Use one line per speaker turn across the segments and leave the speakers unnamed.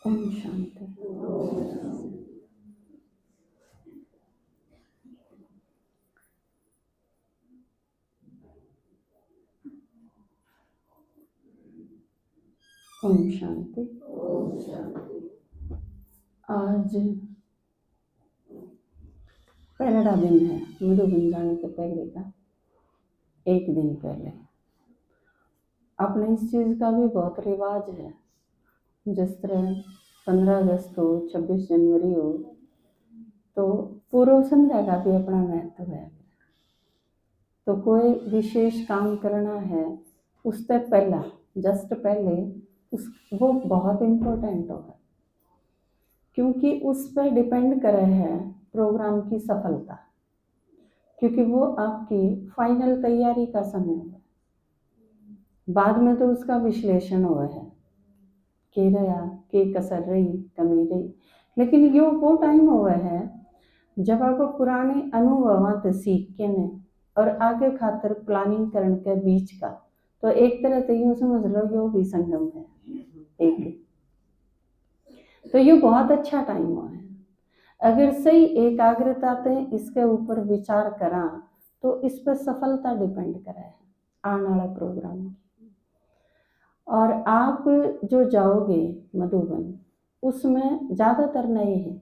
ओम शांति। ओम शांति। आज पहला दिन है मधुबन जाने के पहले का, एक दिन पहले। अपने इस चीज़ का भी बहुत रिवाज है। जिस तरह 15 अगस्त हो, 26 जनवरी हो, तो पूर्व संध्या का भी अपना महत्व है। तो कोई विशेष काम करना है, उससे पहला जस्ट पहले वो बहुत इम्पोर्टेंट होगा, क्योंकि उस पर डिपेंड करे है प्रोग्राम की सफलता, क्योंकि वो आपकी फाइनल तैयारी का समय है। बाद में तो उसका विश्लेषण हुआ है कि रहा कि कसर रही कमी रही, लेकिन यो वो टाइम हुआ है जब आप पुराने अनुभवों से सीख के ने और आगे खातर प्लानिंग करने के बीच का, तो एक तरह से यूँ समझ लो यो भी संगम है एक। तो ये बहुत अच्छा टाइम हुआ है। अगर सही एकाग्रता से इसके ऊपर विचार करा तो इस पर सफलता डिपेंड करे है आने वाला प्रोग्राम की। और आप जो जाओगे मधुबन, उसमें ज़्यादातर नए हैं,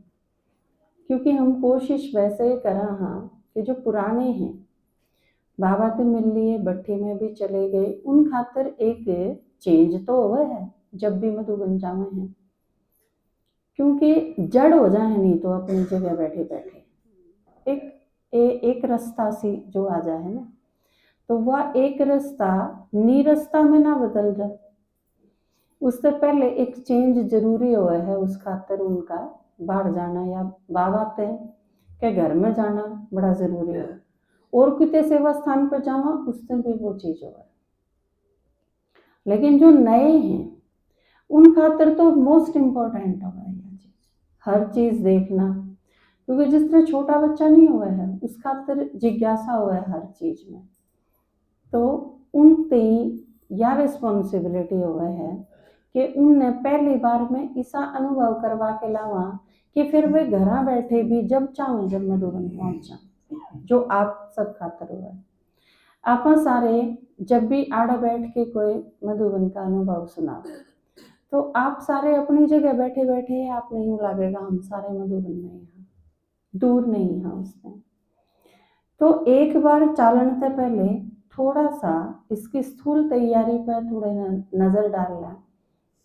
क्योंकि हम कोशिश वैसे ही करा हाँ कि जो पुराने हैं बाबा से मिल लिए, भट्टी में भी चले गए, उन खातर एक चेंज तो हुआ है जब भी मधुबन जावे हैं, क्योंकि जड़ हो जाए नहीं तो अपनी जगह बैठे बैठे एक रास्ता सी जो आ जाए ना, तो वह एक रास्ता निरस्ता में ना बदल जाए। उससे पहले एक चेंज जरूरी हुआ है, उस खातर उनका बाहर जाना या बाबा के घर में जाना बड़ा जरूरी है। और कितने सेवा स्थान पर जावा उससे भी वो चीज हुआ है। लेकिन जो नए हैं उन खातर तो मोस्ट इम्पोर्टेंट होगा यह चीज, हर चीज देखना, क्योंकि जिस तरह छोटा बच्चा नहीं हुआ है उस खातर जिज्ञासा हुआ है हर चीज में, तो उन ते या रिस्पॉन्सिबिलिटी हुआ है कि उनने पहली बार में ऐसा अनुभव करवा के लावा कि फिर वे घर बैठे भी जब चाहो जब मधुबन पहुंचा, जो आप सब खातर हुआ है। आप सारे जब भी आड़ा बैठ के कोई मधुबन का अनुभव सुना, तो आप सारे अपनी जगह बैठे बैठे आप नहीं लगेगा हम सारे मधुबन में यहाँ दूर नहीं है उसमें। तो एक बार चालन से पहले थोड़ा सा इसकी स्थूल तैयारी पर थोड़ा नजर डालना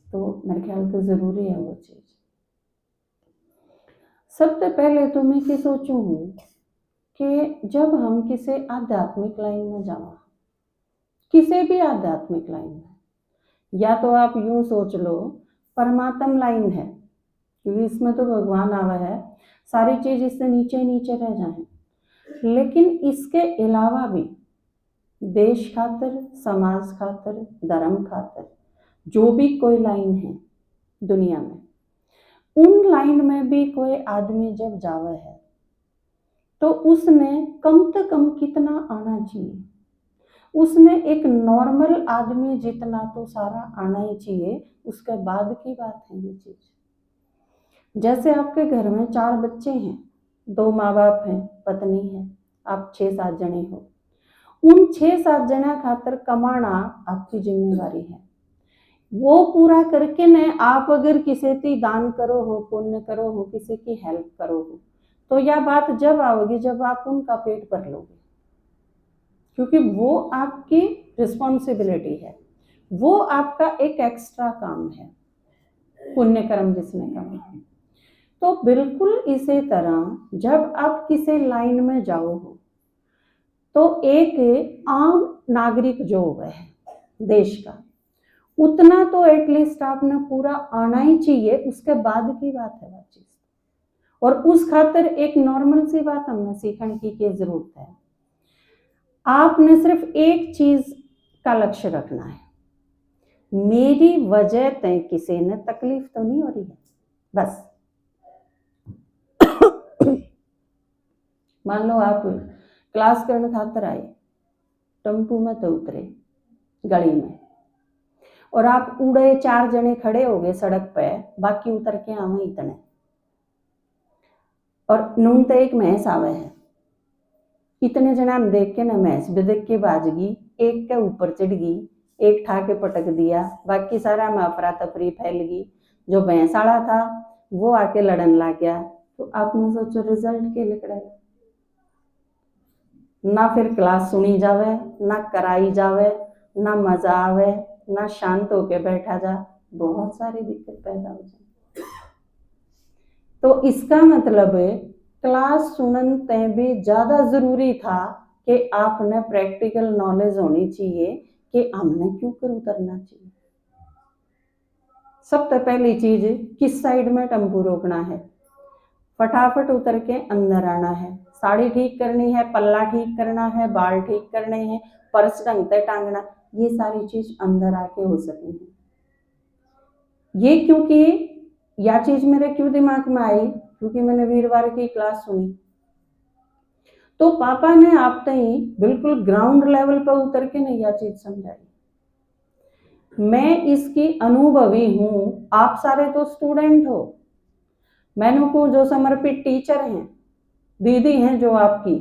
तो मेरे ख्याल से जरूरी है वो चीज। सबसे पहले तो मैं ये सोचूं कि जब हम किसी आध्यात्मिक लाइन में जावा, किसी भी आध्यात्मिक लाइन में, या तो आप यूं सोच लो परमात्म लाइन है, क्योंकि इसमें तो भगवान आवा है, सारी चीज इससे नीचे नीचे रह जाए, लेकिन इसके अलावा भी देश खातर, समाज खातर, धर्म खातर जो भी कोई लाइन है दुनिया में, उन लाइन में भी कोई आदमी जब जावा है तो उसने कम से कम कितना आना चाहिए, उसने एक नॉर्मल आदमी जितना तो सारा आना ही चाहिए। उसके बाद की बात है ये चीज। जैसे आपके घर में 4 बच्चे हैं, 2 माँ बाप हैं, पत्नी है, आप 6-7 जने हो, उन 6-7 जना खातर कमाना आपकी जिम्मेवारी है। वो पूरा करके ने आप अगर किसी की दान करो हो, पुण्य करो हो, किसी की हेल्प करो हो, तो यह बात जब आओगी जब आप उनका पेट भर लोगे, क्योंकि वो आपकी रिस्पॉन्सिबिलिटी है, वो आपका एक एक्स्ट्रा काम है, पुण्य कर्म जिसने कहा। तो बिल्कुल इसी तरह जब आप किसी लाइन में जाओ हो तो एक आम नागरिक जो है देश का, उतना तो एटलीस्ट आपने पूरा आना ही चाहिए, उसके बाद की बात है वो चीज। और उस खातर एक नॉर्मल सी बात हमने सीखने की जरूरत है। आपने सिर्फ एक चीज का लक्ष्य रखना है, मेरी वजह से किसी ने तकलीफ तो नहीं हो रही है, बस। मान लो आप क्लास करने खातर आए, टेम्पू में तो उतरे गली में, और आप उड़े 4 जने खड़े हो गए सड़क पे, बाकी उतर के आवे इतने, और नून तो एक भैंस आवे है, इतने जना देख के ना भैंस बेदक के बाजगी, एक के ऊपर चढ़ गई, एक ठा के पटक दिया, बाकी सारा में अफरा तफरी फैल गई। जो भैंस वाला था वो आके लड़न लग गया। तो आपने सोचो रिजल्ट के निकले, ना फिर क्लास सुनी जावे, ना कराई जावे, ना मजा आवे, ना शांत होके बैठा जा, बहुत सारी दिक्कत पैदा हो जाए। तो इसका मतलब क्लास सुनन ते भी ज्यादा जरूरी था कि आपने प्रैक्टिकल नॉलेज होनी चाहिए कि हमने क्यों कर उतरना चाहिए। सबसे पहली चीज, किस साइड में टेम्पो रोकना है, फटाफट उतर के अंदर आना है, साड़ी ठीक करनी है, पल्ला ठीक करना है, बाल ठीक करने हैं, पर्स ढंग से टांगना, ये सारी चीज अंदर आके हो सकेंगी। ये क्योंकि यह चीज मेरे क्यों दिमाग में आई, क्योंकि मैंने वीरवार की क्लास सुनी, तो पापा ने आप तई बिल्कुल ग्राउंड लेवल पर उतर के नहीं यह चीज समझाई। मैं इसकी अनुभवी हूं, आप सारे तो स्टूडेंट हो, मैंने को जो समर्पित टीचर हैं, दीदी हैं जो आपकी,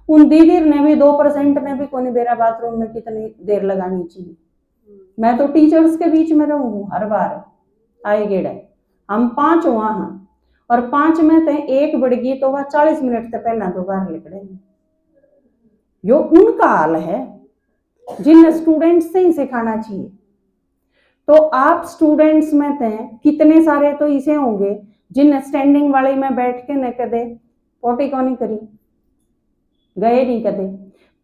उन दीदी ने भी 2% ने भी कोई बेरा बाथरूम में कितनी देर लगानी चाहिए। मैं तो टीचर्स के बीच में रहूं हर बार आए गेड़ा, हम 5 वहां, और 5 में ते एक बढ़गी तो वह 40 मिनट से पहला तो बाहर निकलेंगे। यो उनका हाल है जिन स्टूडेंट्स से ही सिखाना चाहिए। तो आप स्टूडेंट्स में थे कितने सारे तो इसे होंगे जिन स्टैंडिंग वाली में बैठ के न कदे पोटी को नहीं करी, गए नहीं कदे,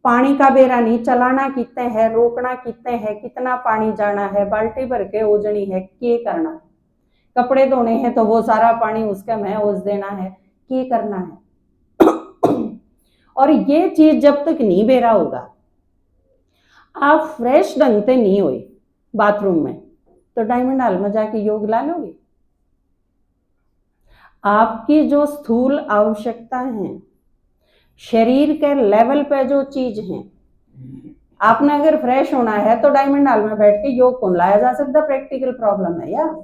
पानी का बेरा नहीं, चलाना कितने है, रोकना कितने है, कितना पानी जाना है, बाल्टी भर के ओजनी है, के करना है, कपड़े धोने हैं तो वो सारा पानी उसका मैं ओस देना है, के करना है। और ये चीज जब तक नहीं बेरा होगा, आप फ्रेश ढंग से नहीं हुए बाथरूम में, तो डायमंड हॉल में जाके योग ला लोगे। आपकी जो स्थूल आवश्यकता है, शरीर के लेवल पे जो चीज है, आपने अगर फ्रेश होना है तो डायमंड हॉल में बैठ के योग कौन लाया जा सकता, प्रैक्टिकल प्रॉब्लम है। या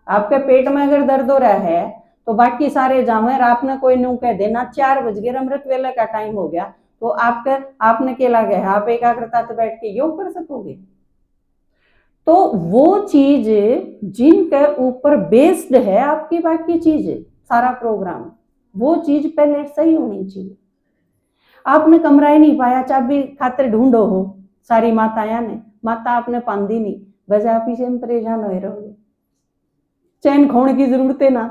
आपके पेट में अगर दर्द हो रहा है तो बाकी सारे जावे, आपने कोई न्यू कह देना 4 बज गए, अमृत वेला का टाइम हो गया, तो आपने केला गया, आप एकाग्रता से बैठ के योग कर सकोगे। तो वो चीज जिनके ऊपर बेस्ड है आपकी बाकी चीज, सारा प्रोग्राम, वो चीज पहले सही होनी चाहिए। आपने कमरा ही नहीं पाया, चाबी खातिर ढूंढो हो सारी माताएं ने, माता आपने पांदी नहीं, वजह आप इसे परेशान हो रहोगे। चैन खोने की जरूरत है ना,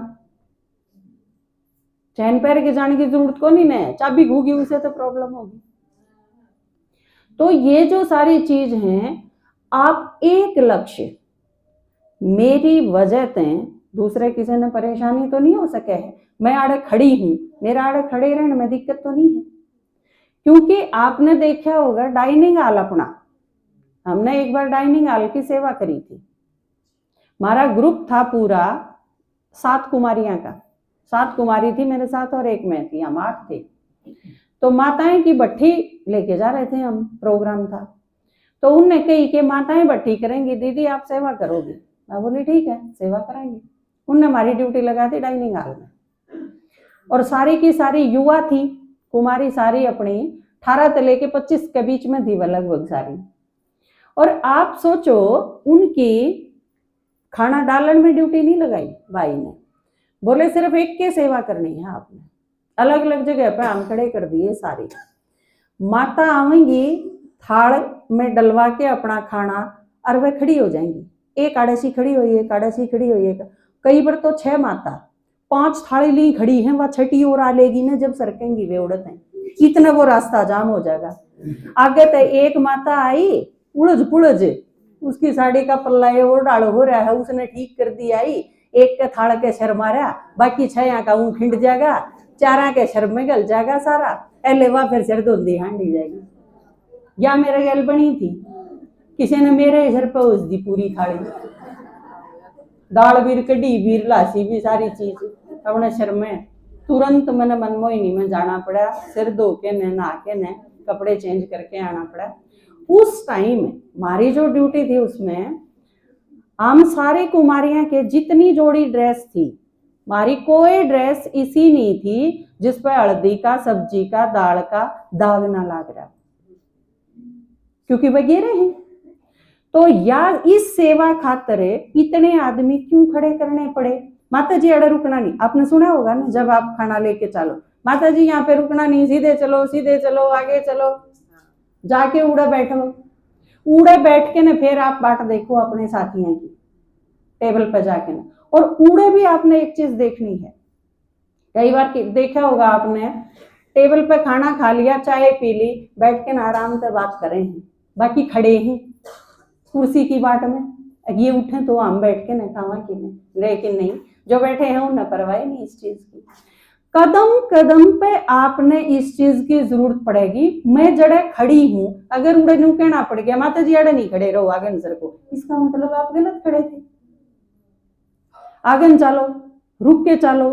चैन पैर के जाने की जरूरत को नहीं ना, चाबी घूगी उसे तो प्रॉब्लम होगी। तो ये जो सारी चीज हैं, आप एक लक्ष्य, मेरी वजह से दूसरे किसी ने परेशानी तो नहीं हो सके है, मैं आड़े खड़ी हूं, मेरा आड़े खड़े रहने में दिक्कत तो नहीं है। क्योंकि आपने देखा होगा डाइनिंग हॉल अपना, हमने एक बार डाइनिंग हॉल की सेवा करी थी, हमारा ग्रुप था पूरा 7 कुमारियां का, 7 कुमारी थी मेरे साथ और एक मैं थी, हम 8 थे। तो माताएं की भट्ठी लेके जा रहे थे हम, प्रोग्राम था, तो उनने कही कि माताएं भट्ठी करेंगी, दीदी आप सेवा करोगी। मैं बोली ठीक है सेवा कराएंगे। उनने हमारी ड्यूटी लगा दी डाइनिंग हॉल में, और सारी की सारी युवा थी कुमारी, सारी अपनी 18 से लेके 25 के बीच में थी वह लगभग सारी। और आप सोचो उनकी खाना डालन में ड्यूटी नहीं लगाई भाई ने, बोले सिर्फ एक के सेवा करनी है आपने, अलग अलग जगह पे हम खड़े कर दिए सारी। माता आवेंगी थाल में डलवा के अपना खाना, और वह खड़ी हो जाएंगी, एक आड़ेसी खड़ी हुई, एक आड़ेसी खड़ी हुई, एक कई बार तो 6 माता 5 थाली ली खड़ी हैं, वह छठी और आ लेगी ना, जब सरकेंगी वे उड़त हैं, इतना वो रास्ता जाम हो जाएगा। आगे तो एक माता आई उड़ज पुड़ज, उसकी साड़ी का पल्ला ये और डालो हो रहा है, उसने ठीक कर दी, आई एक के थाल के शर मारा, बाकी 6 का ऊँ खिंड जाएगा, 4 के शर में गल जाएगा सारा, एलेवा फिर सिर धोंदी हांडी जाएगी। या मेरे गल बनी थी, किसी ने मेरे घर पे उस दी पूरी थाली, दाल भी कड़ी भी लासी भी सारी चीज अपने शर में। तुरंत मैंने मनमोहिनी में जाना पड़ा, सिर धो के न नहा के न कपड़े चेंज करके आना पड़ा। उस टाइम हमारी जो ड्यूटी थी उसमें हम सारी कुमारियां के जितनी जोड़ी ड्रेस थी, हमारी कोई ड्रेस इसी नहीं थी जिस पर हल्दी का, सब्जी का, दाल का दाग ना लग रहा, क्योंकि वगैरह हैं। तो यार इस सेवा खातिर इतने आदमी क्यों खड़े करने पड़े? माता जी अड़े रुकना नहीं, आपने सुना होगा ना, जब आप खाना लेके चलो, माता जी यहाँ पे रुकना नहीं, सीधे चलो, सीधे चलो, आगे चलो, जाके उड़े बैठो। उड़े बैठ के ना फिर आप बाट देखो अपने साथियों की टेबल पर जाके ना। और उड़े भी आपने एक चीज देखनी है, कई बार देखा होगा आपने, टेबल पे खाना खा लिया, चाय पी ली, बैठ के ना आराम से बात करें हैं, बाकी खड़े हैं कुर्सी की बाट में। ये उठे तो हम बैठ के ना खावा कि नहीं, लेकिन नहीं, जो बैठे हैं उन्हें परवाह नहीं इस चीज की। कदम कदम पे आपने इस चीज की जरूरत पड़ेगी। मैं जड़े खड़ी हूं, अगर उड़े नू कहना पड़ गया माता जी अड़े नहीं खड़े रहो आगे नजर को, इसका मतलब आप गलत खड़े थे। आगे चलो, रुक के चलो,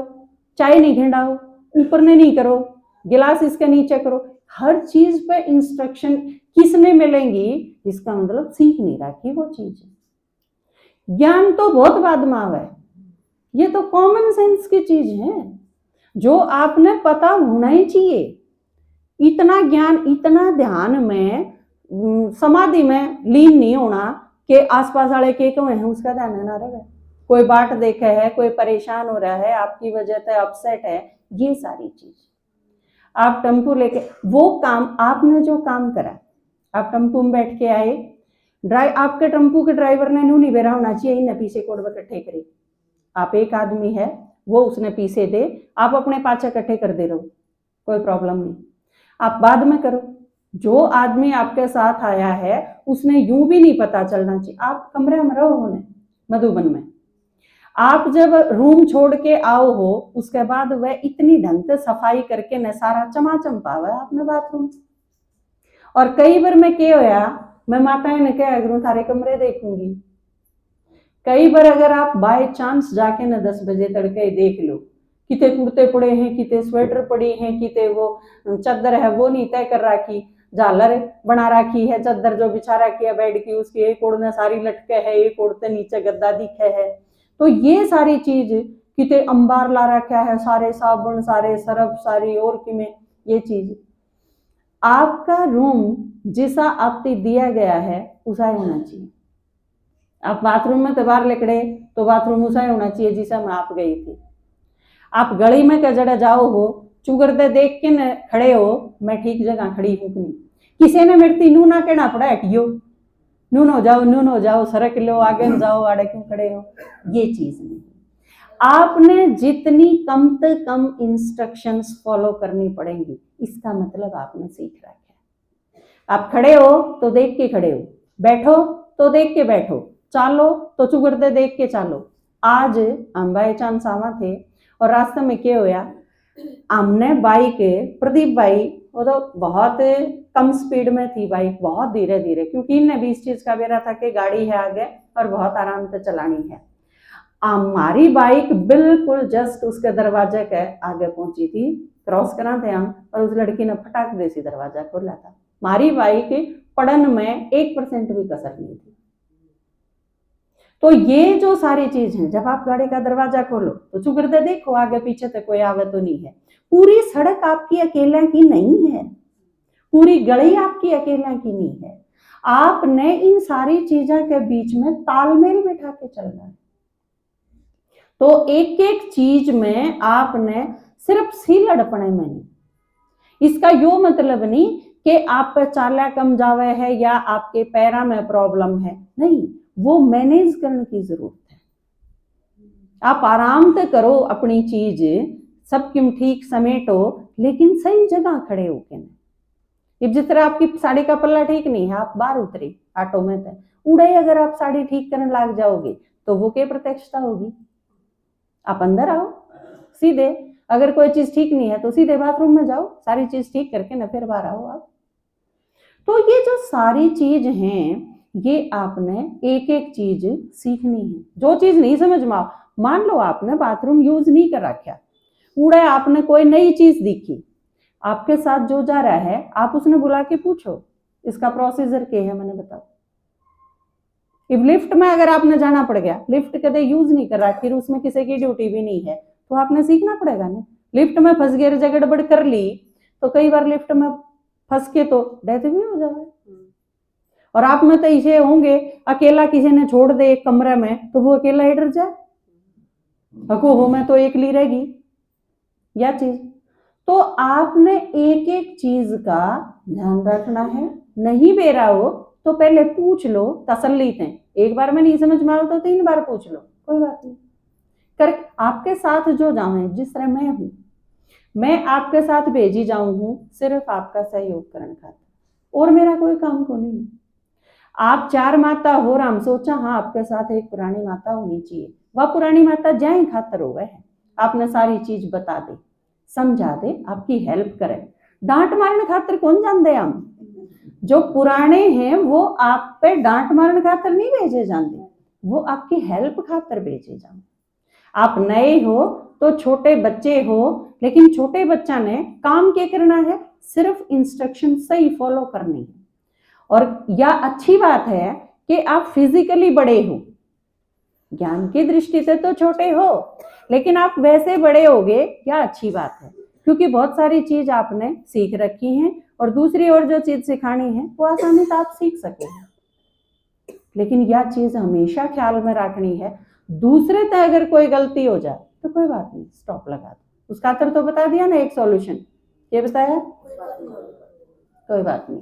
चाय नहीं घेंडाओ, ऊपर ने नहीं करो, गिलास इसके नीचे करो, हर चीज पे इंस्ट्रक्शन किसने मिलेंगी, इसका मतलब सीख नहीं रखी वो चीज। ज्ञान तो बहुत बाद में आवे, ये तो कॉमन सेंस की चीज है जो आपने पता होना ही चाहिए। इतना ज्ञान, इतना ध्यान में, समाधि में लीन नहीं होना कि आसपास वाले के क्यों है उसका ध्यान ना रहे, कोई बाट देखे है, कोई परेशान हो रहा है, आपकी वजह से अपसेट है, ये सारी चीज। आप टेम्पो लेके, वो काम आपने जो काम करा, आप टेम्पो में बैठ के आए, आपके टेम्पो के ड्राइवर ने नहीं बेरा होना चाहिए इन पीछे कोड इकट्ठे करे। आप एक आदमी है, वो उसने पीछे दे, आप अपने पाछे इकट्ठे कर दे रहो, कोई प्रॉब्लम नहीं, आप बाद में करो। जो आदमी आपके साथ आया है उसने यूं भी नहीं पता चलना चाहिए। आप कमरे में रहो होने मधुबन में, आप जब रूम छोड़ के आओ हो उसके बाद वह इतनी ढंग से सफाई करके न सारा चमाचम पावा आपने बाथरूम। और कई बार मैं क्या होया, मैं माताएं ने क्या करूं, सारे कमरे देखूंगी। कई बार अगर आप बाय चांस जाके ना 10 बजे तड़के देख लो, किते कुर्ते पड़े हैं, किते स्वेटर पड़ी हैं, किते वो चादर है वो नहीं तय कर रखी, झालर बना रखी है, चादर जो बिछा रखी है बेड की उसकी एक ओढ़ में सारी लटके है, एक ओढ़ते नीचे गद्दा दिखे है। तो ये सारी चीज, किते अंबार ला रखा है, सारे साबुन, सारे सरफ, सारी और कि में ये चीज। आपका रूम जिसा आपको दिया गया है उसा होना चाहिए। आप बाथरूम में तो बाहर निकले तो बाथरूम उसा होना चाहिए जिसा में आप गई थी। आप गली में कजड़ा जाओ हो, चुगरदे देख के न खड़े हो, मैं ठीक जगह खड़ी हूं कि नहीं, किसी ने मेरे नू ना कहना पड़ा हटियो, नून हो जाओ, सरक लो, आगे न जाओ, आड़े क्यों खड़े हो, ये चीज नहीं। आपने जितनी कम से कम इंस्ट्रक्शंस फॉलो करनी पड़ेंगी, इसका मतलब आपने सीख रखा है। आप खड़े हो तो देख के खड़े हो, बैठो तो देख के बैठो, चालो तो चुगरदे देख के चालो। आज हम बाई चांस आवा थे और रास्ते में क्या होया, हमने बाइक, प्रदीप भाई वो तो बहुत कम स्पीड में थी बाइक, बहुत धीरे धीरे, क्योंकि इन्हें भी इस चीज का बेरा था कि गाड़ी है आगे और बहुत आराम से चलानी है। हमारी बाइक बिल्कुल जस्ट उसके दरवाजे के आगे पहुंची थी, क्रॉस करा थे हम, और उस लड़की ने फटाक देसी दरवाजा खोला था। हमारी बाइक पड़न में 1% भी कसर नहीं थी। तो ये जो सारी चीज है, जब आप गाड़ी का दरवाजा खोलो तो चुगरदे देखो आगे पीछे तक कोई आगे तो नहीं है। पूरी सड़क आपकी अकेला की नहीं है, पूरी गली आपकी अकेला की नहीं है। आपने इन सारी चीजों के बीच में तालमेल बिठा के चलना है। तो एक एक चीज में आपने सिर्फ सीलड़पने में नहीं, इसका यो मतलब नहीं कि आप पे चाला कम जावे है या आपके पैरा में प्रॉब्लम है, नहीं, वो मैनेज करने की जरूरत है। आप आराम से करो अपनी चीज, सब क्यों ठीक समेटो, लेकिन सही जगह खड़े होके ना। जिस तरह आपकी साड़ी का पल्ला ठीक नहीं है, आप बाहर उतरे ऑटो में थे, उड़े अगर आप साड़ी ठीक करने लग जाओगे तो वो क्या प्रत्यक्षता होगी। आप अंदर आओ सीधे, अगर कोई चीज ठीक नहीं है तो सीधे बाथरूम में जाओ, सारी चीज ठीक करके ना फिर बाहर आओ आप। तो ये जो सारी चीज हैं, ये आपने एक एक चीज सीखनी है। जो चीज नहीं समझ में आओ, मान लो आपने बाथरूम यूज नहीं कर रखा, उड़े आपने कोई नई चीज दिखी, आपके साथ जो जा रहा है आप उसने बुला के पूछो, इसका प्रोसीजर क्या है मैंने बताओ। इफ लिफ्ट में अगर आपने जाना पड़ गया, लिफ्ट कदे यूज नहीं कर रहा, फिर उसमें किसी की ड्यूटी भी नहीं है, तो आपने सीखना पड़ेगा ना। लिफ्ट में फंस गए, गड़बड़ कर ली, तो कई बार लिफ्ट में फंस के तो डेथ भी हो जाए। और आप में तो ऐसे होंगे, अकेला किसी ने छोड़ दे एक कमरे में तो वो अकेला ही डर जाए, हो मैं तो एकली रहेगी या चीज। तो आपने एक एक चीज का ध्यान रखना है। नहीं बेरा हो तो पहले पूछ लो, तसल्ली से। एक बार में नहीं समझ में आता तो 3 बार पूछ लो, कोई बात नहीं। कर आपके साथ जो जाऊं, जिस तरह मैं हूं, मैं आपके साथ भेजी जाऊं हूं सिर्फ आपका सहयोग करने खातिर, और मेरा कोई काम को नहीं है। आप 4 माता हो, राम सोचा हाँ आपके साथ एक पुरानी माता होनी चाहिए, वह पुरानी माता जाए खातर हो गए, आपने सारी चीज बता दे, समझा दे, आपकी हेल्प करे। डांट मारने खातर कौन जानते हम, जो पुराने हैं वो आप पे डांट मारने खातर नहीं भेजे जाते, वो आपकी हेल्प खातर भेजे जाते। आप नए हो तो छोटे बच्चे हो, लेकिन छोटे बच्चा ने काम क्या करना है, सिर्फ इंस्ट्रक्शन सही फॉलो करनी है। और या अच्छी बात है कि आप फिजिकली बड़े हो, ज्ञान की दृष्टि से तो छोटे हो, लेकिन आप वैसे बड़े होगे, क्या अच्छी बात है, क्योंकि बहुत सारी चीज आपने सीख रखी है, और दूसरी और जो चीज सिखानी है वो आसानी से आप सीख सके। लेकिन यह चीज हमेशा ख्याल में रखनी है, दूसरे तक अगर कोई गलती हो जाए तो कोई बात नहीं, स्टॉप लगा दो। उसका खातर तो बता दिया ना एक सॉल्यूशन, ये बताया, कोई बात नहीं।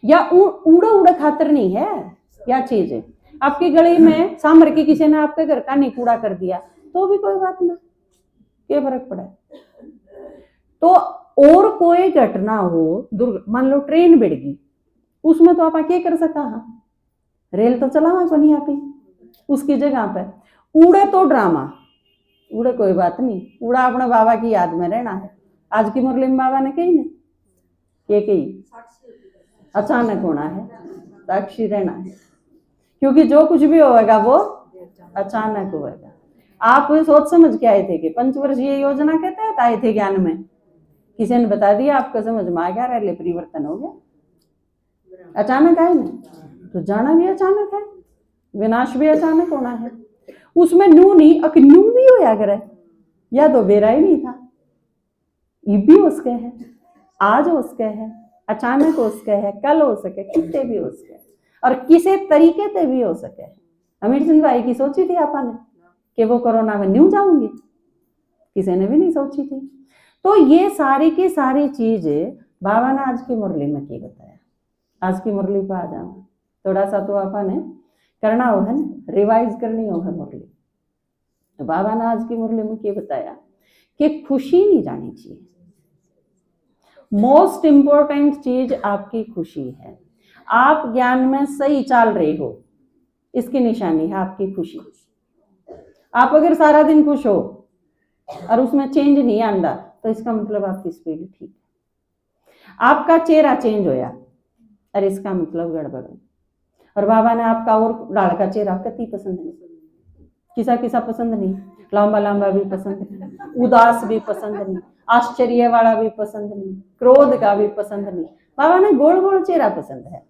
या उड़ा उड़ा खातर नहीं है, क्या चीज है, आपकी गली में सांभर के किसी ने आपके घर का नहीं कूड़ा कर दिया तो भी कोई बात ना, क्या फर्क पड़ा। तो और कोई घटना हो, मान लो ट्रेन बिड़ गई, उसमें तो आप क्या कर सका, हाँ रेल तो चलावा को नहीं आती, उसकी जगह पे उड़े तो ड्रामा, उड़े कोई बात नहीं, उड़ा अपने बाबा की याद में रहना है। आज की मुरली में बाबा ने कही ने ये कही, अचानक होना है, साक्षी रहना है, क्योंकि जो कुछ भी होगा वो अचानक होगा। आप सोच समझ के आए थे कि 5 वर्षीय योजना के तहत आए थे ज्ञान में, किसी ने बता दिया, आपको समझ में आ गया, रैले परिवर्तन हो गया, अचानक आए ना, तो जाना भी अचानक है, विनाश भी अचानक होना है। उसमें नू नहीं अकनू भी होया करे, या तो बेरा ही नहीं था, ये भी उसके है, आज उसके है, अचानक उसके है, कल हो सके, कितने भी हो सके, और किसी तरीके से भी हो सके। अमीर सिंह भाई की सोची थी आपने कि वो कोरोना में न्यू जाऊंगी, किसी ने भी नहीं सोची थी। तो ये सारी की सारी चीज बाबा ने आज की मुरली में की बताया। आज की मुरली पर आ जाना, थोड़ा सा तो आपने करना होगा ना, रिवाइज करनी होगा मुरली। तो बाबा ने आज की मुरली में क्या बताया कि खुशी नहीं जानी चाहिए, मोस्ट इंपॉर्टेंट चीज आपकी खुशी है। आप ज्ञान में सही चल रहे हो, इसकी निशानी है आपकी खुशी। आप अगर सारा दिन खुश हो और उसमें चेंज नहीं आंदा, तो इसका मतलब आपकी स्पीड ठीक है। आपका चेहरा चेंज होया और इसका मतलब गड़बड़ हो। और बाबा ने आपका और डाल का चेहरा कति पसंद नहीं, किसा किसा पसंद नहीं, लंबा लंबा भी पसंद नहीं, उदास भी पसंद नहीं, आश्चर्य वाला भी पसंद नहीं, क्रोध का भी पसंद नहीं। बाबा ने गोल गोल चेहरा पसंद है।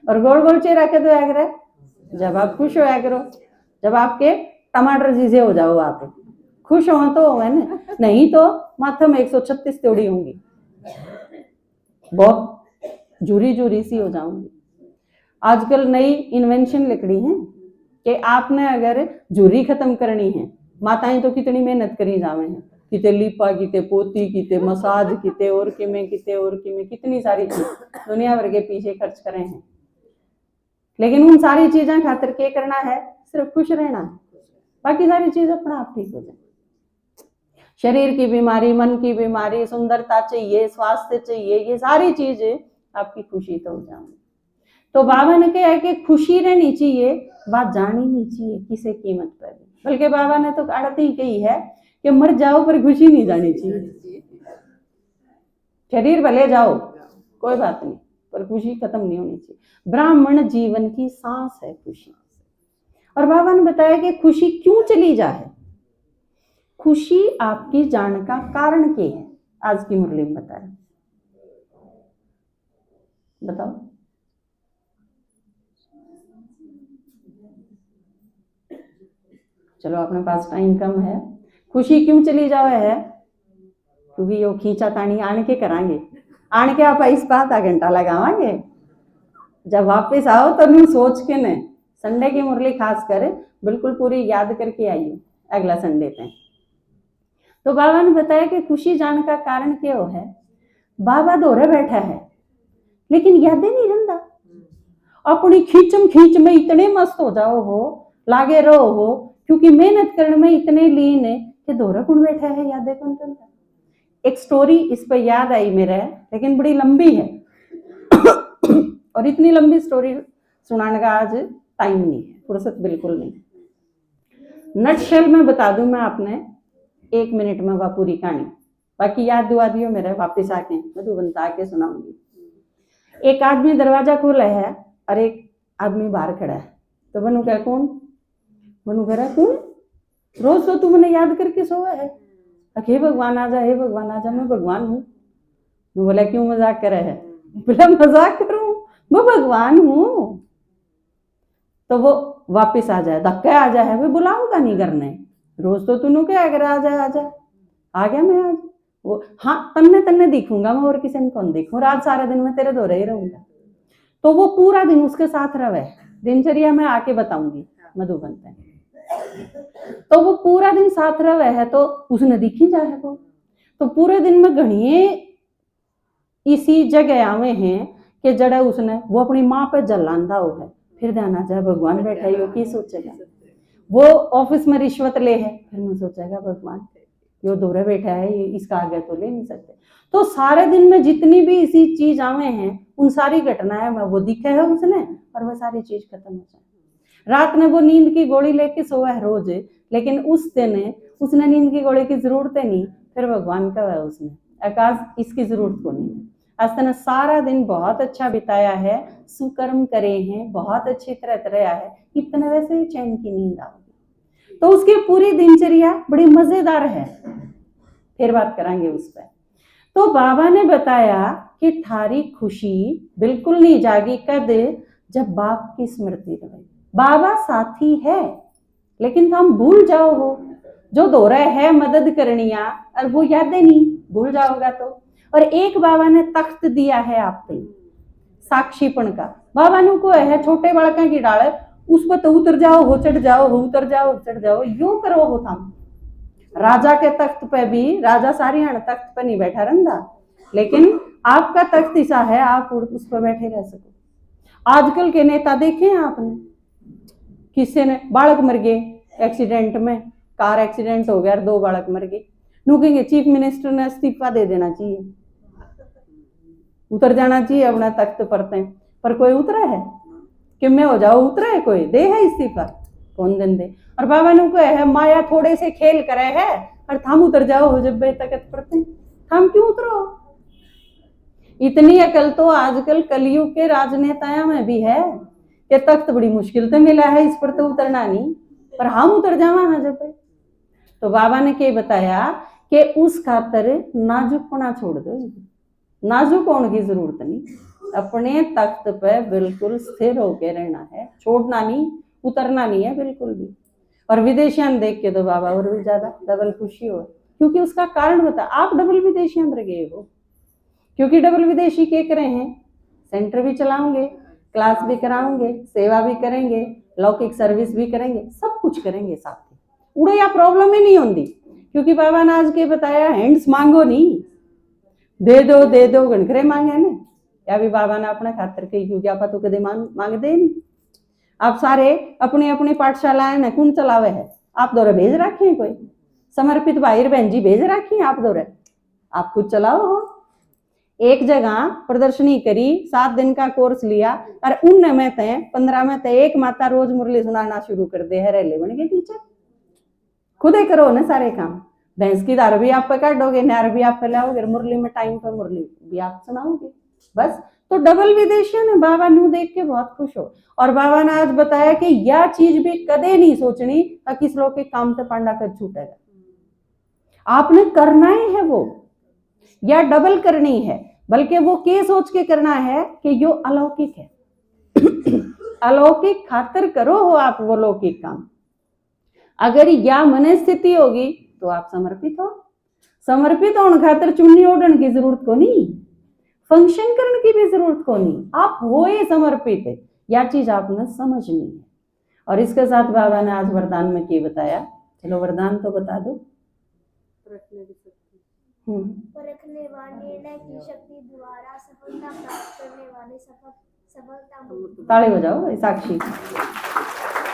और गोल गोल चेहरा कदों आया करे, जब आप खुश होया करो, जब आपके टमाटर जैसे हो जाओ, आप खुश हो तो है ना, नहीं तो माथे में 136 त्योड़ी होंगी, बहुत झूरी झूरी सी हो जाऊंगी। आजकल नई इन्वेंशन लिखड़ी है कि आपने अगर झूरी खत्म करनी है, माताएं तो कितनी मेहनत करी जावे हैं, किते लीपा, किते पोती, किते मसाज, किते और कितनी सारी चीज दुनिया भर के पीछे खर्च करे हैं। लेकिन उन सारी चीजें खातिर क्या करना है, सिर्फ खुश रहना है, बाकी सारी चीज अपना आप ठीक हो जाए। शरीर की बीमारी, मन की बीमारी, सुंदरता चाहिए, स्वास्थ्य चाहिए, ये सारी चीजें आपकी खुशी तो हो जाएंगी। तो बाबा ने कहा है कि खुशी रहनी चाहिए, बात जानी नहीं चाहिए किसी कीमत पर भी। बल्कि बाबा ने तो आड़त ही कही है कि मर जाओ पर खुशी नहीं जानी चाहिए। शरीर भले जाओ कोई बात नहीं, पर खुशी खत्म नहीं होनी चाहिए। ब्राह्मण जीवन की सांस है खुशी। और बाबा ने बताया कि खुशी क्यों चली जाए, खुशी आपकी जान का कारण क्या है, आज की मुरली में बताया, बताओ। चलो अपने पास टाइम कम है, खुशी क्यों चली जावे है, क्योंकि यो खींचा तानी आन के करांगे, आन के आप इस पर आधा घंटा लगावांगे, जब वापस आओ तो नहीं सोच के न संडे की मुरली खास कर बिल्कुल पूरी याद करके आइए अगला संडे पे। तो बाबा ने बताया कि खुशी जाने का कारण क्या है, बाबा दोहरे बैठा है लेकिन यादें नहीं रंदा, अपनी खींचम खींच में इतने मस्त हो जाओ हो, लागे रहो हो, क्योंकि मेहनत करने में इतने लीन है कि दोहरा कौन बैठा है, यादें कौन करता। एक स्टोरी इस पर याद आई मेरे, लेकिन बड़ी लंबी है और इतनी लंबी स्टोरी सुनाने का आज टाइम नहीं है, फुर्सत बिल्कुल नहीं। नटशेल में बता दूं मैं आपने 1 मिनट में वह पूरी कहानी, बाकी याद दुआ दियो मेरे, वापिस आके मधुबनता आके सुनाऊंगी। एक आदमी दरवाजा खोला है और एक आदमी बाहर खड़ा है, तो बनू कह कौन, बनू कह रहा कौन, रोज तो तू मैंने याद करके सोया है, हे भगवान आजा, हे भगवान आजा, मैं भगवान हूँ। बोला क्यों मजाक करे है, बोला मजाक करूं, मैं भगवान हूँ। तो वो वापिस आ जाए, धक्का आ जाए, वे बुलाऊंगा नहीं करने, रोज तो तूने क्या अगर आ जा, आ गया मैं आज, वो हाँ तन्ने तन्ने दिखूंगा मैं, और किसी ने कौन दिखूं, रात सारा दिन मैं तेरे दोरे ही रहूंगा। तो वो पूरा दिन उसके साथ रहे, दिनचर्या में आके बताऊंगी मधुबन पे। तो वो पूरा दिन साथ रहे है तो उसने दिखी जाए वो, तो पूरे दिन में घड़िए इसी जगह आवे हैं कि जड़ा उसने वो अपनी माँ पे जलांदा हो है, फिर ध्यान आ जाए भगवान बैठा ही हो, की सोचेगा, वो ऑफिस में रिश्वत ले है, फिर मैं सोचेगा भगवान यो दोहरे बैठा है, ये इसका आगे तो ले नहीं सकते। तो सारे दिन में जितनी भी इसी चीज आवे हैं उन सारी घटनाएं में वो दिखे है उसने, और वह सारी चीज खत्म हो जाए। रात में वो नींद की गोली लेके सोया है रोज, लेकिन उस दिन उसने नींद की गोली की जरूरत नहीं, फिर भगवान का है उसने आकाश इसकी जरूरत को नहीं। आज ने सारा दिन बहुत अच्छा बिताया है, सुकर्म करे हैं, बहुत अच्छी तरह तरह है, इतने वैसे ही चैन की नींद आओगी। तो उसकी पूरी दिनचर्या बड़ी मजेदार है, फिर बात करेंगे उस पर। तो बाबा ने बताया कि थारी खुशी बिल्कुल नहीं जागी कद, जब बाप की स्मृति रहे। बाबा साथी है लेकिन हम भूल जाओ हो, जो दोहरा है मदद करनिया और वो यादें नहीं भूल जाओगा तो। और एक बाबा ने तख्त दिया है आपको साक्षीपण का, बाबा नु को है छोटे बालका की डाल, उस पर तो उतर जाओ हो, चढ़ जाओ हो, उतर जाओ हो, चढ़ जाओ, यूं करो हो। थम राजा के तख्त पे भी राजा सारी तख्त पे नहीं बैठा रहता, लेकिन आपका तख्त ऐसा है आप उस पर बैठे रह सको। आजकल के नेता देखे हैं आपने, किसी ने बालक मर गए एक्सीडेंट में, कार एक्सीडेंट हो गया, 2 बालक मर गए, नु कहेंगे चीफ मिनिस्टर ने इस्तीफा दे देना चाहिए, उतर जाना चाहिए अपना तख्त पर कोई उतरा है कि मैं हो जाओ, उतरा है कोई, दे है इस्तीफा, कौन दिन दे। और बाबा ने को है माया थोड़े से खेल करे है और थम उतर जाओ हो जब बेतकत पड़ते, थम क्यों उतरो। इतनी अकल तो आजकल कलयुग के राजनेताओं में भी है कि तख्त बड़ी मुश्किल से मिला है, इस पर तो उतरना नहीं, पर हम उतर जावा हाँ जब। तो बाबा ने क्या बताया कि उस खातर नाजुकपना छोड़ दो, नाजुक होने की जरूरत नहीं, अपने तख्त पे बिल्कुल स्थिर होके रहना है, छोड़ना नहीं, उतरना नहीं है बिल्कुल भी। और विदेशियां देख के तो बाबा और भी ज्यादा डबल खुशी हो, क्योंकि उसका कारण बता, आप डबल विदेशियां पर गए हो, क्योंकि डबल विदेशी क्या करे हैं, सेंटर भी चलाओगे, क्लास भी कराओगे, सेवा भी करेंगे, लौकिक सर्विस भी करेंगे, सब कुछ करेंगे साथ में, उड़े या प्रॉब्लम ही नहीं होती। क्योंकि बाबा ने आज के बताया हैंड्स मांगो नहीं, दे दो गणखरे मांगे ने, या भी बाबा ने अपने खातर कही, क्योंकि आप तो कदे मांगते नहीं। आप सारे अपनी अपनी पाठशालाएं ने कौन चलावे है, आप दौरे भेज रखे हैं, कोई समर्पित भाई बहन जी भेज रखी हैं आप दौरे, आप खुद चलाओ हो। एक जगह प्रदर्शनी करी, 7 दिन का कोर्स लिया, और उन में 15 में एक माता रोज मुरली सुनाना शुरू कर दे है, रेले बन गए टीचर। खुद ही करो ना सारे काम, भैंस की दार भी आप पे काटोगे, नार भी आप पे लाओगे, मुरली में टाइम पर मुरली भी आप सुनाओगे, बस। तो डबल विदेशियों ने बाबा नू देख के बहुत खुश हो। और बाबा ने आज बताया कि यह चीज भी कदे नहीं सोचनी किस लोग के काम से पांडा कर छूटेगा, आपने करना ही है वो, या डबल करनी है, बल्कि वो के सोच के करना है कि यो अलौकिक है अलौकिक खातिर करो हो आप वो लौकिक काम। अगर या मन स्थिति होगी तो आप समर्पित हो। समर्पित होने खातर चुन्नी ओढ़ने की जरूरत को नहीं, फंक्शन करने की भी जरूरत को नहीं, आप होए समर्पित है, या चीज आपने समझनी है। और इसके साथ बाबा ने आज वरदान में क्या बताया, चलो वरदान तो बता दो।
परखने व निर्णय की शक्ति द्वारा सफलता प्राप्त करने वाले सफलता।
ताली बजाओ, साक्षी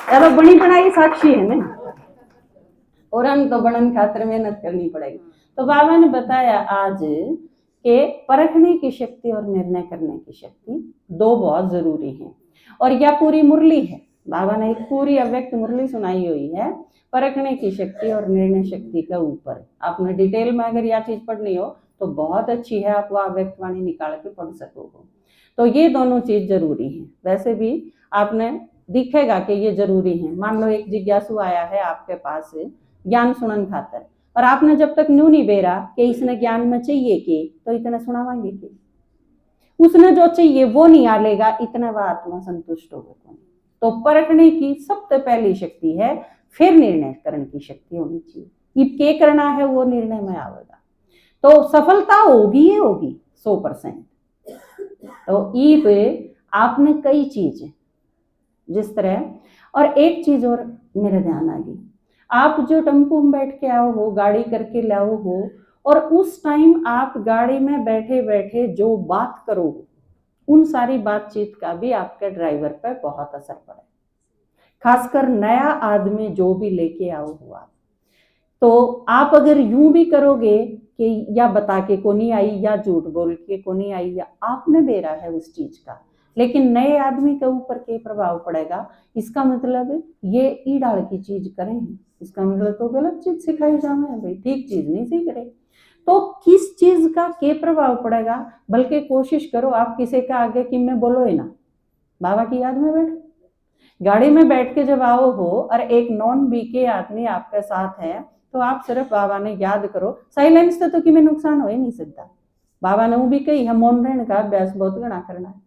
चलो बनी बनाई साक्षी है ना, और हम तो बनन खातर मेहनत करनी पड़ेगी। तो बाबा ने बताया आज कि परखने की शक्ति और निर्णय करने की शक्ति दो बहुत जरूरी हैं, और यह पूरी मुरली है। बाबा ने एक पूरी अव्यक्त मुरली सुनाई हुई है परखने की शक्ति और निर्णय शक्ति के ऊपर। आपने डिटेल में अगर यह चीज पढ़नी हो तो बहुत अच्छी है, आप वह अव्यक्त वाणी निकाल के पढ़ सकोगे। तो ये दोनों चीज जरूरी है। वैसे भी आपने दिखेगा कि ये जरूरी है। मान लो एक जिज्ञासु आया है आपके पास ज्ञान सुनन खातर, और आपने जब तक न्यू नहीं बेरा कि इसने ज्ञान में चाहिए कि, तो इतना सुनावांगे कि उसने जो चाहिए वो नहीं आ लेगा, इतना वह आत्मा संतुष्ट होगा। तो परखने की सबसे पहली शक्ति है, फिर निर्णय करने की शक्ति होनी चाहिए। इब क्या करना है वो निर्णय में आवेगा, तो सफलता होगी ही होगी 100%। तो इब आपने कई चीजें जिस तरह, और एक चीज और मेरे ध्यान आ गई, आप जो टेम्पो में बैठ के आओ हो, गाड़ी करके लाओ हो, और उस टाइम आप गाड़ी में बैठे बैठे जो बात करो, उन सारी बातचीत का भी आपके ड्राइवर पर बहुत असर पड़े। खासकर नया आदमी जो भी लेके आओ हो आप, तो आप अगर यूं भी करोगे कि या बता के को नहीं आई, या झूठ बोल के को नहीं आई, या आपने बेरा है उस चीज का, लेकिन नए आदमी के ऊपर क्या प्रभाव पड़ेगा, इसका मतलब ये ई डाल की चीज करें, इसका मतलब तो गलत चीज सिखाई जाए भाई, ठीक चीज नहीं सीख रहे। तो किस चीज का क्या प्रभाव पड़ेगा, बल्कि कोशिश करो आप किसी का आगे कि मैं बोलो ही ना, बाबा की याद में बैठ, गाड़ी में बैठ के जब आओ हो और एक नॉन बीके आदमी आपके साथ है, तो आप सिर्फ बाबा ने याद करो, साइलेंस तो कि में नुकसान हो ही नहीं सकता। बाबा ने वो भी कही है मौन रहने का अभ्यास बहुत गणा करना है।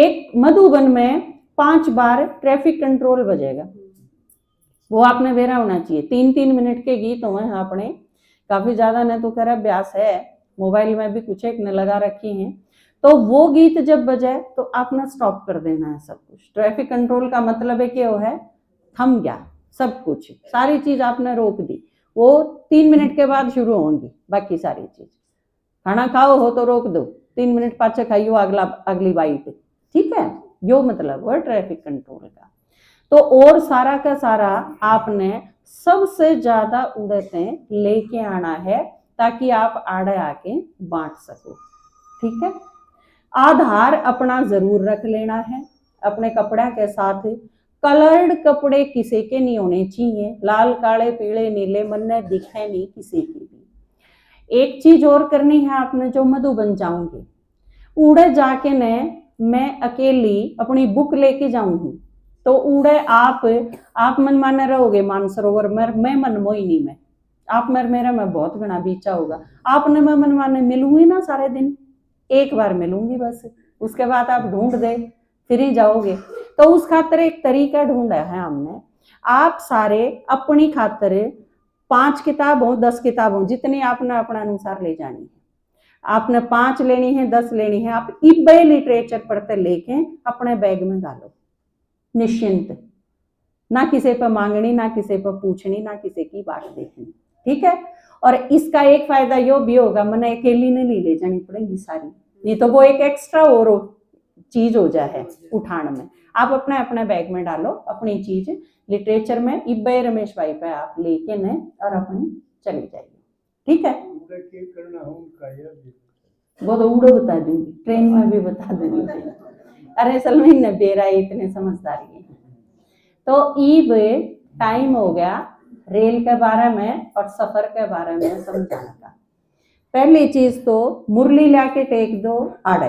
एक मधुबन में 5 बार ट्रैफिक कंट्रोल बजेगा, वो आपने बेरा होना चाहिए। 3-3 मिनट के गीत हुए हैं अपने, काफी ज्यादा ने तो कर अभ्यास है, मोबाइल में भी कुछ एक ने लगा रखी हैं। तो वो गीत जब बजे तो आपने स्टॉप कर देना है सब कुछ। ट्रैफिक कंट्रोल का मतलब है कि वो है थम गया सब कुछ, सारी चीज आपने रोक दी। वो 3 मिनट के बाद शुरू होंगी बाकी सारी चीज। खाना खाओ हो तो रोक दो, 3 मिनट पाछे खाइयो अगली बाइट, ठीक है, यो मतलब है ट्रैफिक कंट्रोल का। तो और सारा का सारा आपने सबसे ज्यादा उड़तें लेके आना है, ताकि आप आड़े आके बांट सको, ठीक है। आधार अपना जरूर रख लेना है, अपने कपड़ा के साथ कलर्ड कपड़े किसी के नहीं होने चाहिए, लाल काले पीले नीले मन ने दिखे नहीं किसी की भी। एक चीज और करनी है आपने, जो मधुबन जाऊंगी उड़े जाके ने मैं अकेली अपनी बुक लेके जाऊंगी, तो उड़े आप मन माने रहोगे मानसरोवर में, मैं मनमोहिनी में, आप मेरा मैं बहुत गणा बीचा होगा, आपने मैं मन माने मिलूंगी ना सारे दिन, एक बार मिलूंगी बस, उसके बाद आप ढूंढ दे फिर ही जाओगे। तो उस खातर एक तरीका ढूंढा है हमने, आप सारे अपनी खातर 5 किताब हो 10 किताब हो, जितनी आपने अपना अनुसार ले जानी है, आपने 5 लेनी है 10 लेनी है, आप ईबे लिटरेचर पढ़ते लेके अपने बैग में डालो, निश्चिंत, ना किसी पर मांगनी, ना किसी पर पूछनी, ना किसी की बात देखनी, ठीक है। और इसका एक फायदा यो भी होगा, मैंने अकेली नहीं ले जानी पड़ेगी सारी, नहीं तो वो एक एक्स्ट्रा और चीज हो जाए उठान में। आप अपने अपने बैग में डालो अपनी चीज, लिटरेचर में इब्बे रमेश भाई पे आप लेके न और अपनी चली जाइए, ठीक है। वो तो उड़ो बता दूंगी, ट्रेन में भी बता दूंगी, अरे सलमीन ने बेरा इतने समझदारी है। तो ईब टाइम हो गया रेल के बारे में और सफर के बारे में समझाने का। पहली चीज तो मुरली लाके टेक दो आड़े,